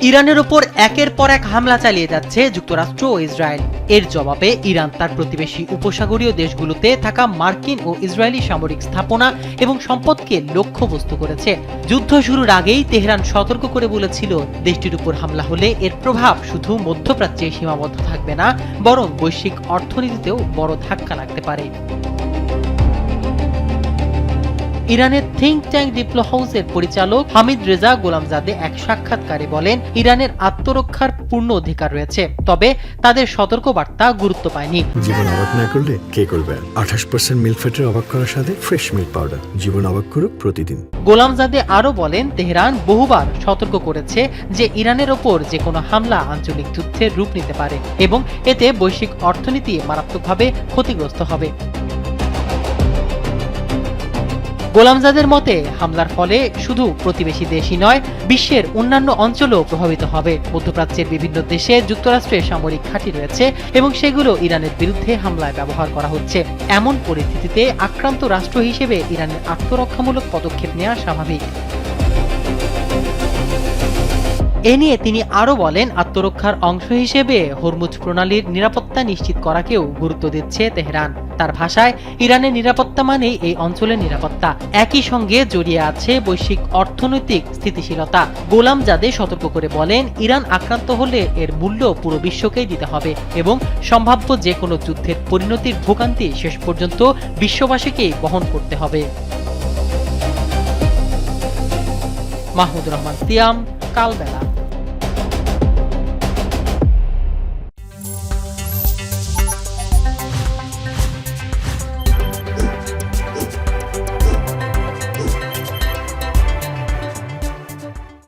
ইরানের ওপর একের পর এক হামলা চালিয়ে যাচ্ছে যুক্তরাষ্ট্র ও ইসরায়েল। এর জবাবে ইরান তার প্রতিবেশী উপসাগরীয় দেশগুলোতে থাকা মার্কিন ও ইসরায়েলি সামরিক স্থাপনা এবং সম্পদকে লক্ষ্যবস্তু করেছে। যুদ্ধ শুরুর আগেই তেহরান সতর্ক করে বলেছিল, দেশটির উপর হামলা হলে এর প্রভাব শুধু মধ্যপ্রাচ্যে সীমাবদ্ধ থাকবে না, বরং বৈশ্বিক অর্থনীতিতেও বড় ধাক্কা লাগতে পারে। ইরানের থিঙ্ক ট্যাঙ্ক ডিপ্লো হাউসের পরিচালক হামিদ রেজা গোলামজাদে এক সাক্ষাৎকারে বলেন, ইরানের আত্মরক্ষার পূর্ণ অধিকার রয়েছে, তবে তাদের সতর্কবার্তা গুরুত্ব পায়নি। জীবন অবাক না করলে কে করবে? 28% মিল্ক ফ্যাটের অবাক করার সাথে ফ্রেশ মিল্ক পাউডার। জীবন অবাক করুক প্রতিদিন। গোলামজাদে আরও বলেন, তেহরান বহুবার সতর্ক করেছে যে ইরানের ওপর যে কোনো হামলা আঞ্চলিক যুদ্ধের রূপ নিতে পারে এবং এতে বৈশ্বিক অর্থনীতি মারাত্মকভাবে ক্ষতিগ্রস্ত হবে। গোলামজাদের মতে, হামলার ফলে শুধু প্রতিবেশী দেশই নয়, বিশ্বের অন্যান্য অঞ্চলও প্রভাবিত হবে। মধ্যপ্রাচ্যের বিভিন্ন দেশে যুক্তরাষ্ট্রের সামরিক ঘাঁটি রয়েছে এবং সেগুলো ইরানের বিরুদ্ধে হামলায় ব্যবহার করা হচ্ছে। এমন পরিস্থিতিতে আক্রান্ত রাষ্ট্র হিসেবে ইরানের আত্মরক্ষামূলক পদক্ষেপ নেওয়া স্বাভাবিক। এ নিয়ে তিনি আরও বলেন, আত্মরক্ষার অংশ হিসেবে হরমুজ প্রণালীর নিরাপত্তা নিশ্চিত করাকেও গুরুত্ব দিচ্ছে তেহরান। তার ভাষায়, ইরানের নিরাপত্তা মানেই এই অঞ্চলের নিরাপত্তা। একই সঙ্গে জড়িয়ে আছে বৈশ্বিক অর্থনৈতিক স্থিতিশীলতা। গোলামজাদে সতর্ক করে বলেন, ইরান আক্রান্ত হলে এর মূল্য পুরো বিশ্বকেই দিতে হবে এবং সম্ভাব্য যে কোনো যুদ্ধের পরিণতির ভোগান্তি শেষ পর্যন্ত বিশ্ববাসীকেই বহন করতে হবে। মাহমুদুর রহমান সিয়াম, কালবেলা।